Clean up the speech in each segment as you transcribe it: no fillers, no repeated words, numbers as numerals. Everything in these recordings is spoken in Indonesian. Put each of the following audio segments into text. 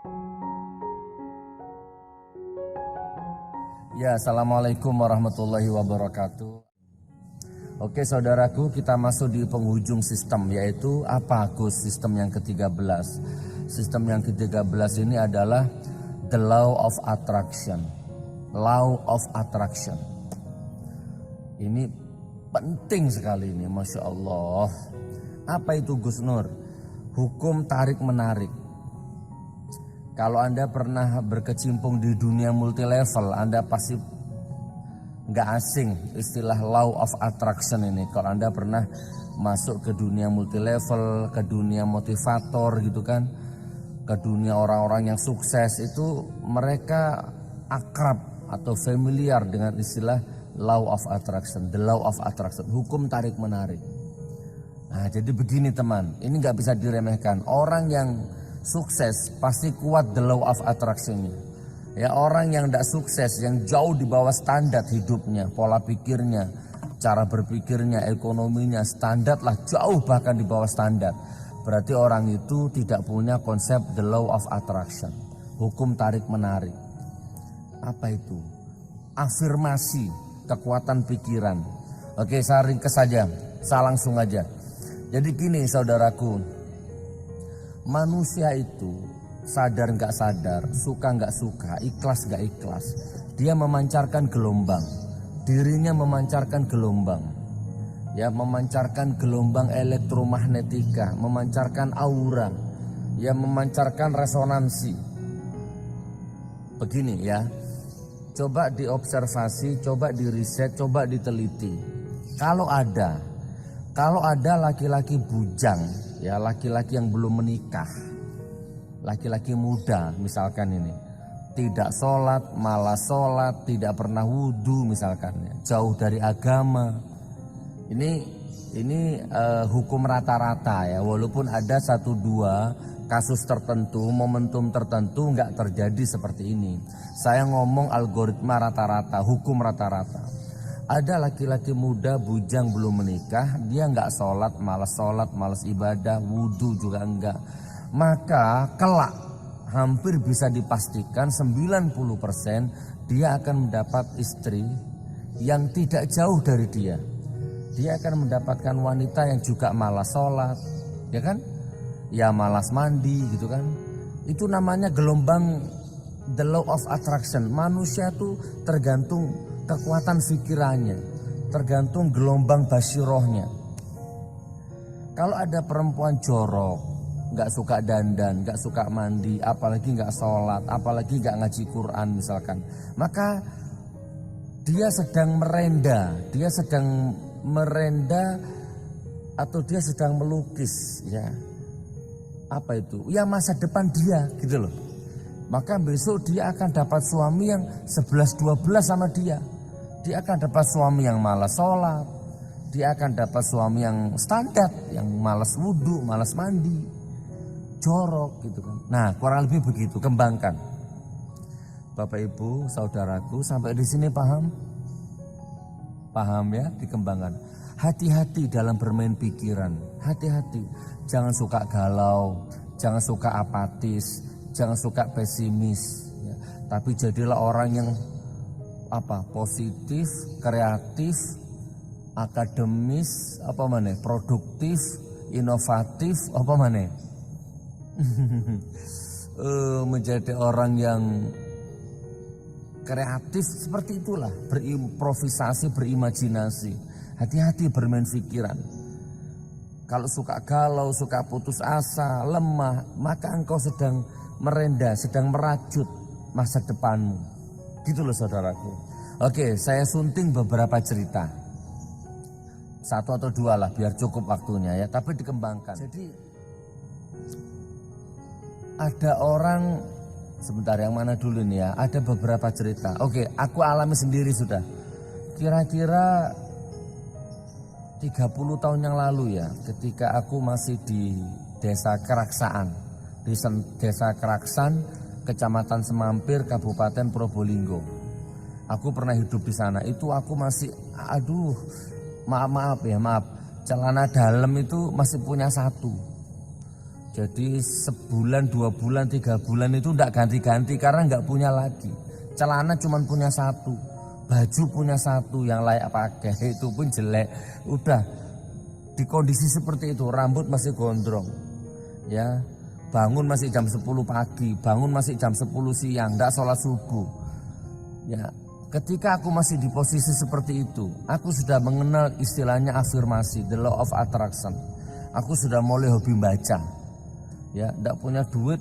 Ya, assalamualaikum warahmatullahi wabarakatuh. Oke saudaraku, kita masuk di penghujung sistem, yaitu apa Gus? Sistem yang ke-13. Sistem yang ke-13 ini adalah the law of attraction. Law of attraction. Ini penting sekali ini, Masya Allah. Apa itu Gus Nur? Hukum tarik menarik. Kalau Anda pernah berkecimpung di dunia multi level, Anda pasti nggak asing istilah law of attraction ini. Kalau Anda pernah masuk ke dunia multi level, ke dunia motivator gitu kan, ke dunia orang-orang yang sukses, itu mereka akrab atau familiar dengan istilah law of attraction, the law of attraction, hukum tarik menarik. Nah, jadi begini teman, ini nggak bisa diremehkan. Orang yang sukses pasti kuat the law of attraction-nya. Ya, orang yang tidak sukses, yang jauh di bawah standar hidupnya, pola pikirnya, cara berpikirnya, ekonominya, standar lah jauh bahkan di bawah standar. Berarti orang itu tidak punya konsep the law of attraction, hukum tarik menarik. Apa itu? Afirmasi, kekuatan pikiran. Oke, saya ringkas saja, saya langsung aja. Jadi gini saudaraku, manusia itu sadar nggak sadar, suka nggak suka, ikhlas nggak ikhlas, dia memancarkan gelombang, dirinya memancarkan gelombang, ya memancarkan gelombang elektromagnetika, memancarkan aura, ya memancarkan resonansi. Begini ya, coba diobservasi, coba diriset, coba diteliti. Kalau ada laki-laki bujang, ya laki-laki yang belum menikah, laki-laki muda misalkan ini, tidak sholat, malas sholat, tidak pernah wudhu misalkan, ya, jauh dari agama. Ini hukum rata-rata ya, walaupun ada 1-2 kasus tertentu, momentum tertentu nggak terjadi seperti ini. Saya ngomong algoritma rata-rata, hukum rata-rata. Ada laki-laki muda bujang belum menikah, dia nggak sholat, malas ibadah, wudhu juga enggak. Maka kelak hampir bisa dipastikan 90% dia akan mendapat istri yang tidak jauh dari dia. Dia akan mendapatkan wanita yang juga malas sholat, ya kan? Ya malas mandi gitu kan. Itu namanya gelombang the law of attraction. Manusia tuh tergantung kekuatan pikirannya, tergantung gelombang basirohnya. Kalau ada perempuan jorok, nggak suka dandan, nggak suka mandi, apalagi nggak sholat, apalagi nggak ngaji Quran misalkan, maka dia sedang merenda atau dia sedang melukis, ya apa itu? Ya masa depan dia gitu loh. Maka besok dia akan dapat suami yang 11-12 sama dia. Dia akan dapat suami yang malas sholat. Dia akan dapat suami yang standar, yang malas wudhu, malas mandi, jorok gitu kan. Nah kurang lebih begitu, kembangkan. Bapak Ibu, saudaraku, sampai di sini paham? Paham ya, dikembangkan. Hati-hati dalam bermain pikiran, hati-hati. Jangan suka galau, jangan suka apatis, jangan suka pesimis, ya. Tapi jadilah orang yang positif, kreatif, akademis, produktif, inovatif, menjadi orang yang kreatif seperti itulah, berimprovisasi, berimajinasi. Hati-hati bermain pikiran. Kalau suka galau, suka putus asa, lemah, maka engkau sedang merenda, sedang merajut masa depanmu. Gitu loh saudaraku. Oke, saya sunting beberapa cerita. 1 atau 2 lah biar cukup waktunya ya, tapi dikembangkan. Jadi ada orang, sebentar yang mana dulu nih ya, ada beberapa cerita. Oke, aku alami sendiri sudah. Kira-kira 30 tahun yang lalu ya, ketika aku masih di Desa Keraksaan, di Desa Keraksan, Kecamatan Semampir, Kabupaten Probolinggo. Aku pernah hidup di sana. Itu aku masih, maaf, celana dalam itu masih punya 1. Jadi sebulan, 2 bulan, 3 bulan itu enggak ganti-ganti karena enggak punya lagi. Celana cuma punya satu, baju punya satu yang layak pakai, itu pun jelek. Udah di kondisi seperti itu, rambut masih gondrong, ya, bangun masih jam 10 pagi, bangun masih jam 10 siang, enggak sholat subuh. Ya, ketika aku masih di posisi seperti itu, aku sudah mengenal istilahnya afirmasi, the law of attraction. Aku sudah mulai hobi baca. Ya, enggak punya duit,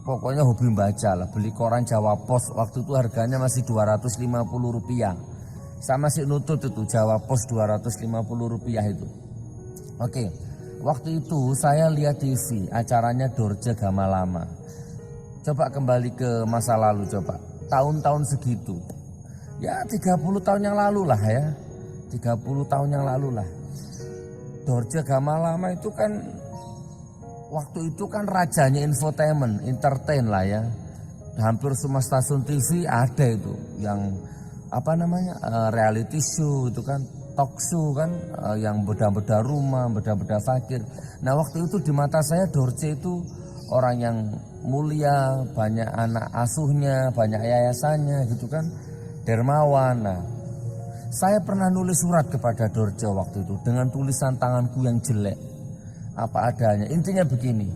pokoknya hobi baca lah. Beli koran Jawa Pos, waktu itu harganya masih 250 rupiah. Saya masih nutut itu Jawa Pos 250 rupiah itu. Oke, waktu itu saya lihat TV, acaranya Dorce Gamalama. Coba kembali ke masa lalu, coba tahun-tahun segitu. Ya 30 tahun yang lalu lah ya, 30 tahun yang lalu lah. Dorce Gamalama itu kan waktu itu kan rajanya infotainment, entertain lah ya. Hampir semua stasiun TV ada itu yang apa namanya reality show itu kan, talk show kan, yang bedah-bedah rumah, bedah-bedah fakir. Nah waktu itu di mata saya Dorce itu orang yang mulia, banyak anak asuhnya, banyak yayasannya gitu kan, dermawan. Nah saya pernah nulis surat kepada Dorce waktu itu dengan tulisan tanganku yang jelek, apa adanya. Intinya begini,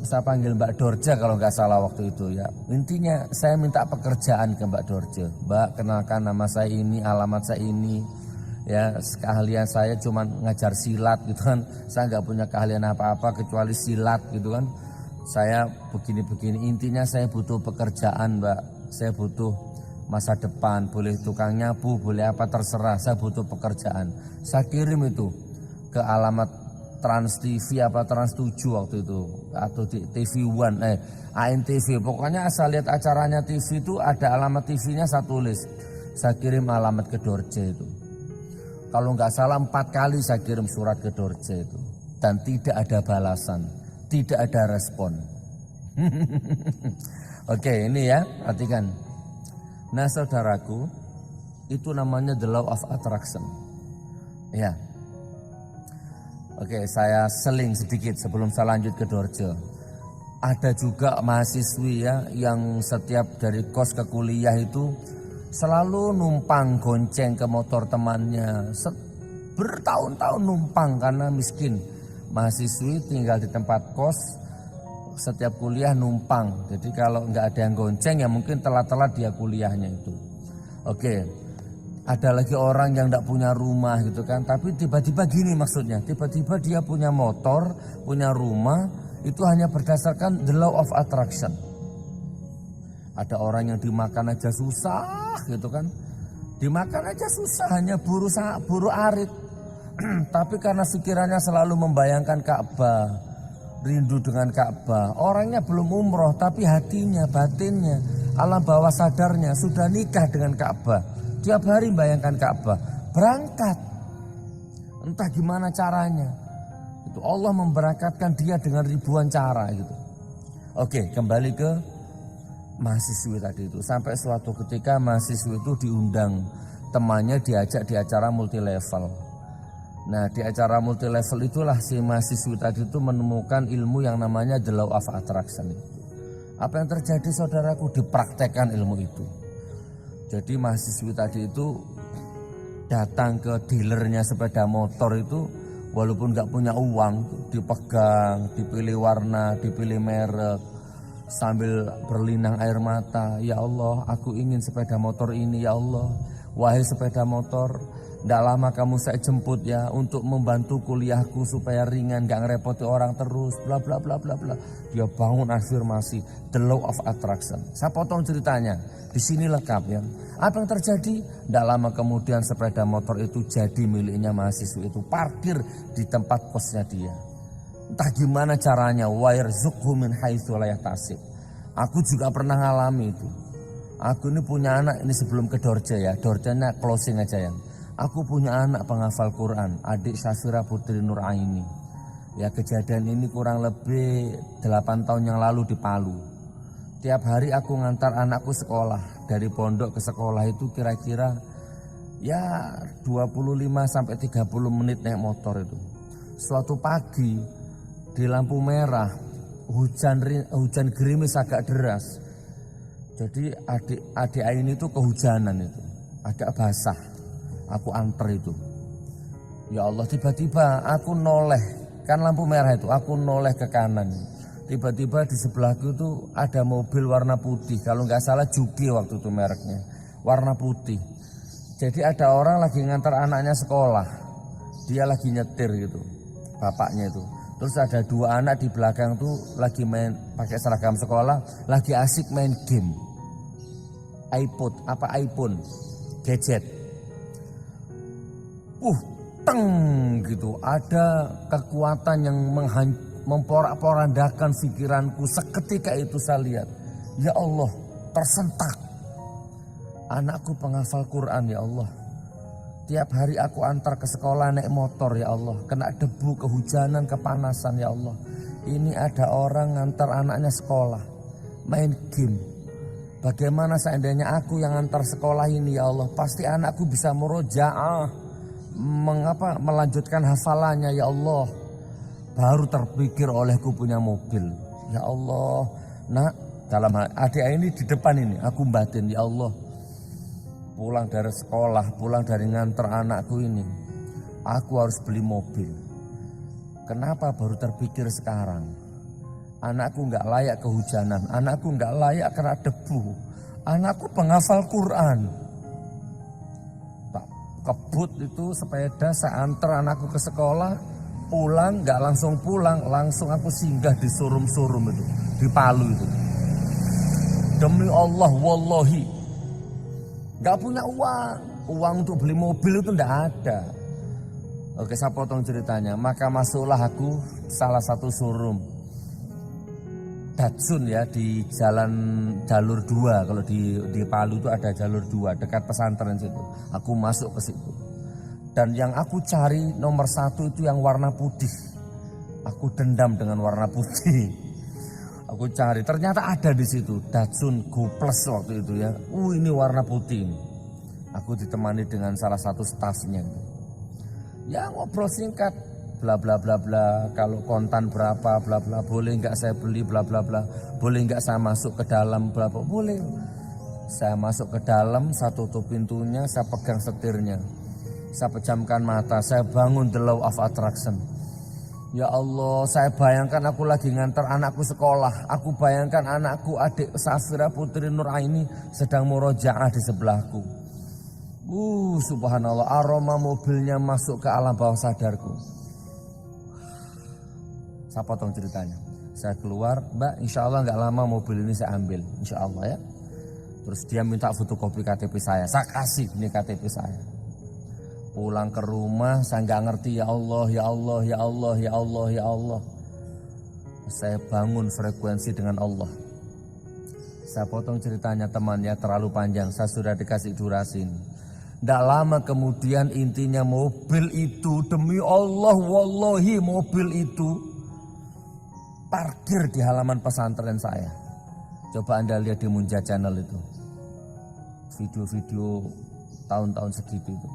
saya panggil Mbak Dorce kalau nggak salah waktu itu ya. Intinya saya minta pekerjaan ke Mbak Dorce. Mbak, kenalkan nama saya ini, alamat saya ini. Ya, keahlian saya cuma ngajar silat gitu kan. Saya nggak punya keahlian apa-apa kecuali silat gitu kan. Saya begini-begini. Intinya saya butuh pekerjaan, Mbak. Saya butuh masa depan, boleh tukang nyapu, boleh apa terserah. Saya butuh pekerjaan. Saya kirim itu ke alamat Trans TV apa Trans 7 waktu itu atau di TV One ANTV. Pokoknya asal lihat acaranya TV itu ada alamat TV-nya saya tulis. Saya kirim alamat ke Dorce itu. Kalau nggak salah 4 kali saya kirim surat ke Dorce itu dan tidak ada balasan, tidak ada respon. Oke, ini ya, perhatikan. Nah, saudaraku, itu namanya the law of attraction. Ya. Oke, saya seling sedikit sebelum saya lanjut ke Dorce. Ada juga mahasiswi ya yang setiap dari kos ke kuliah itu selalu numpang gonceng ke motor temannya. Bertahun-tahun numpang karena miskin. Mahasiswi tinggal di tempat kos, setiap kuliah numpang. Jadi kalau nggak ada yang gonceng ya mungkin telat-telat dia kuliahnya itu. Oke. Ada lagi orang yang tidak punya rumah gitu kan, tapi tiba-tiba gini maksudnya, tiba-tiba dia punya motor, punya rumah, itu hanya berdasarkan the law of attraction. Ada orang yang dimakan aja susah gitu kan, dimakan aja susah, hanya buru arit, tapi karena pikirannya selalu membayangkan Ka'bah, rindu dengan Ka'bah, orangnya belum umroh tapi hatinya, batinnya, alam bawah sadarnya sudah nikah dengan Ka'bah. Tiap hari bayangkan Ka'bah, berangkat. Entah gimana caranya. Itu Allah memberangkatkan dia dengan ribuan cara gitu. Oke, kembali ke mahasiswi tadi itu. Sampai suatu ketika mahasiswi itu diundang temannya, diajak di acara multi level. Nah, di acara multi level itulah si mahasiswi tadi itu menemukan ilmu yang namanya the law of attraction. Apa yang terjadi saudaraku? Dipraktekkan ilmu itu. Jadi mahasiswi tadi itu datang ke dealernya sepeda motor itu, walaupun nggak punya uang, dipegang, dipilih warna, dipilih merek, sambil berlinang air mata. Ya Allah, aku ingin sepeda motor ini ya Allah. Wahai sepeda motor, nggak lama kamu saya jemput ya untuk membantu kuliahku supaya ringan, nggak ngerepoti orang terus, bla bla bla bla bla. Dia bangun afirmasi, the law of attraction. Saya potong ceritanya, di sini lengkap ya. Apa yang terjadi? Nggak lama kemudian sepeda motor itu jadi miliknya mahasiswa itu, parkir di tempat kosnya dia. Entah gimana caranya, wairzuqhu min haitsu la yahtasib. Aku juga pernah ngalami itu. Aku ini punya anak, ini sebelum ke Dorce ya, Dorce-nya closing aja ya. Aku punya anak penghafal Quran, adik Syafira Putri Nur Aini. Ya, kejadian ini kurang lebih 8 tahun yang lalu di Palu. Tiap hari aku ngantar anakku sekolah, dari pondok ke sekolah itu kira-kira ya 25 sampai 30 menit naik motor itu. Suatu pagi di lampu merah, hujan gerimis agak deras. Jadi adik Aini itu kehujanan itu, agak basah. Aku anter itu. Ya Allah, tiba-tiba aku noleh, kan lampu merah itu, aku noleh ke kanan. Tiba-tiba di sebelahku itu ada mobil warna putih, kalau nggak salah Juki waktu itu mereknya, warna putih. Jadi ada orang lagi ngantar anaknya sekolah, dia lagi nyetir gitu, bapaknya itu. Terus ada dua anak di belakang tuh lagi main pakai seragam sekolah, lagi asik main game. iPhone, gadget. Teng gitu, ada kekuatan yang memporak-porandakan pikiranku. Seketika itu saya lihat, ya Allah, tersentak. Anakku penghafal Quran, ya Allah. Tiap hari aku antar ke sekolah naik motor, ya Allah. Kena debu, kehujanan, kepanasan, ya Allah. Ini ada orang ngantar anaknya sekolah, main game. Bagaimana seandainya aku yang antar sekolah ini, ya Allah. Pasti anakku bisa murojaah, melanjutkan hafalannya, ya Allah. Baru terpikir olehku punya mobil, ya Allah. Nah, dalam adik ini di depan ini, aku batin, ya Allah. Pulang dari sekolah, pulang dari nganter anakku ini, aku harus beli mobil. Kenapa baru terpikir sekarang? Anakku nggak layak kehujanan, anakku nggak layak kena debu, anakku penghafal Quran. Tak kebut itu sepeda, saya antar anakku ke sekolah, pulang nggak langsung pulang, langsung aku singgah di showroom itu, di Palu itu. Demi Allah, wallahi, nggak punya uang untuk beli mobil itu nggak ada. Oke, saya potong ceritanya. Maka masuklah aku salah satu showroom Datsun ya, di jalur 2. Kalau di Palu itu ada jalur 2 dekat pesantren situ. Aku masuk ke situ. Dan yang aku cari nomor 1 itu yang warna putih. Aku dendam dengan warna putih. Aku cari, ternyata ada di situ Datsun Go Plus waktu itu ya. Ini warna putih. Aku ditemani dengan salah satu stafnya. Ya ngobrol singkat, bla bla bla bla, kalau kontan berapa, bla bla, boleh nggak saya beli, bla bla bla, boleh nggak saya masuk ke dalam, bla bla, boleh. Saya masuk ke dalam, saya tutup pintunya, saya pegang setirnya, saya pejamkan mata, saya bangun the law of attraction. Ya Allah, saya bayangkan aku lagi ngantar anakku sekolah, aku bayangkan anakku adik Safira Putri Nur Aini sedang murojaah di sebelahku. Subhanallah, aroma mobilnya masuk ke alam bawah sadarku. Saya potong ceritanya. Saya keluar, Mbak, insya Allah nggak lama mobil ini saya ambil, insya Allah ya. Terus dia minta fotokopi KTP saya kasih ini KTP saya. Pulang ke rumah, saya nggak ngerti, ya Allah, ya Allah, ya Allah, ya Allah, ya Allah. Saya bangun frekuensi dengan Allah. Saya potong ceritanya teman ya, terlalu panjang, saya sudah dikasih durasi ini. Tidak lama kemudian intinya mobil itu, demi Allah, wallahi mobil itu parkir di halaman pesantren saya. Coba Anda lihat di Munja Channel itu. Video-video tahun-tahun segitu itu.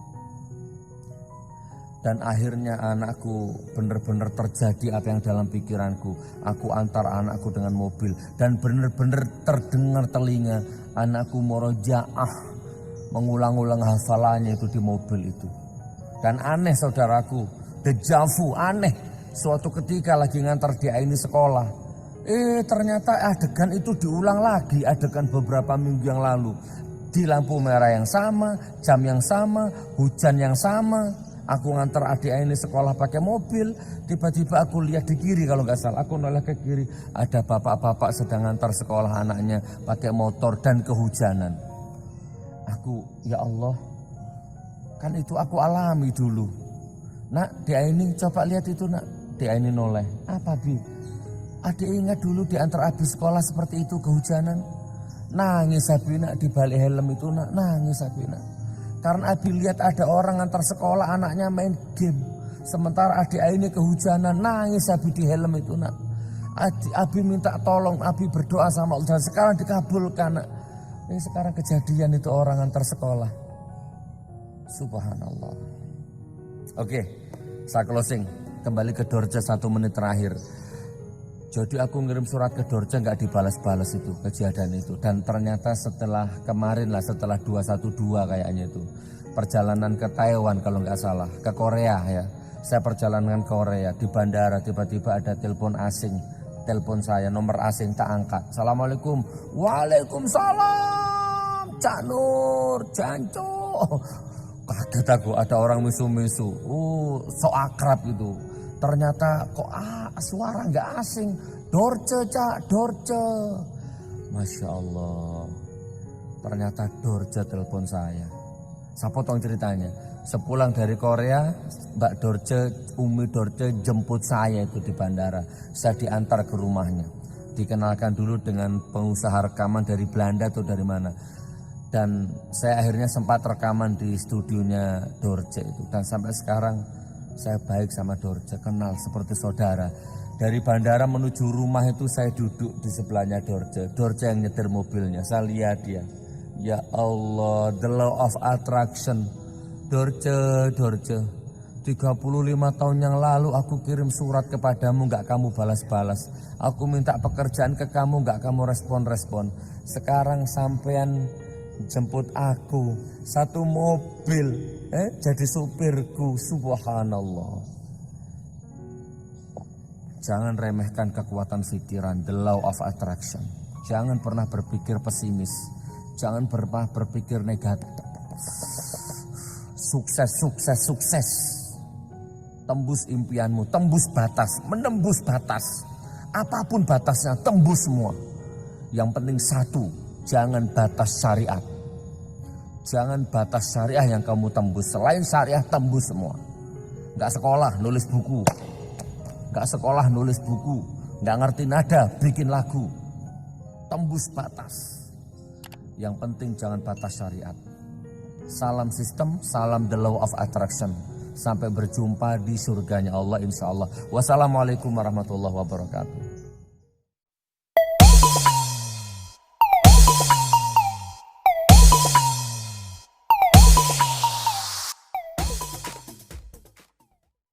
Dan akhirnya anakku benar-benar terjadi apa yang dalam pikiranku. Aku antar anakku dengan mobil. Dan benar-benar terdengar telinga anakku murojaah, mengulang-ulang hafalannya itu di mobil itu. Dan aneh saudaraku, dejavu, aneh. Suatu ketika lagi ngantar dia ini sekolah, ternyata adegan itu diulang lagi, adegan beberapa minggu yang lalu. Di lampu merah yang sama, jam yang sama, hujan yang sama. Aku ngantar adik ini sekolah pakai mobil, tiba-tiba aku lihat di kiri, kalau nggak salah aku noleh ke kiri, ada bapak-bapak sedang ngantar sekolah anaknya pakai motor dan kehujanan. Aku, ya Allah, kan itu aku alami dulu. Nak, dia ini coba lihat itu nak, dia ini noleh. Apa Bi? Adik ingat dulu diantar Abi sekolah seperti itu kehujanan. Nangis Abi nak di balik helm itu nak, nangis Abi nak. Karena Abi lihat ada orang ngantar sekolah anaknya main game. Sementara adik ini kehujanan, nangis Abi di helm itu nak. Abi minta tolong, Abi berdoa sama Allah dan sekarang dikabulkan nak. Ini sekarang kejadian itu orang antar sekolah. Subhanallah. Oke, saya closing. Kembali ke Dorce 1 menit terakhir. Jadi aku ngirim surat ke Dorce nggak dibalas-balas itu kejadian itu. Dan ternyata setelah kemarin lah, setelah 212 kayaknya itu. Perjalanan ke Taiwan kalau nggak salah, ke Korea ya. Saya perjalanan ke Korea, di bandara tiba-tiba ada telepon asing. Telepon saya, nomor asing tak angkat. Assalamualaikum. Waalaikumsalam. Cak Nur, Janco. Kaget aku, ada orang misu-misu. So akrab itu. Ternyata kok suara nggak asing. Dorce Cak, Dorce. Masya Allah. Ternyata Dorce telepon saya. Saya potong ceritanya. Sepulang dari Korea, Mbak Dorce, Umi Dorce jemput saya itu di bandara. Saya diantar ke rumahnya. Dikenalkan dulu dengan pengusaha rekaman dari Belanda atau dari mana. Dan saya akhirnya sempat rekaman di studionya Dorce itu. Dan sampai sekarang saya baik sama Dorce, kenal seperti saudara. Dari bandara menuju rumah itu saya duduk di sebelahnya Dorce. Dorce yang nyetir mobilnya, saya lihat dia. Ya Allah, the law of attraction. Dorce, 35 tahun yang lalu aku kirim surat kepadamu gak kamu balas-balas. Aku minta pekerjaan ke kamu gak kamu respon-respon. Sekarang sampean jemput aku satu mobil, jadi supirku, subhanallah. Jangan remehkan kekuatan pikiran, the law of attraction. Jangan pernah berpikir pesimis, jangan pernah berpikir negatif. Sukses, sukses, sukses. Tembus impianmu, tembus batas, menembus batas. Apapun batasnya, tembus semua. Yang penting satu, jangan batas syariat. Jangan batas syariah yang kamu tembus. Selain syariah, tembus semua. Gak sekolah, nulis buku. Gak sekolah, nulis buku. Gak ngerti nada, bikin lagu. Tembus batas. Yang penting jangan batas syariat. Salam sistem, salam the law of attraction. Sampai berjumpa di surganya Allah insya Allah. Wassalamualaikum warahmatullahi wabarakatuh.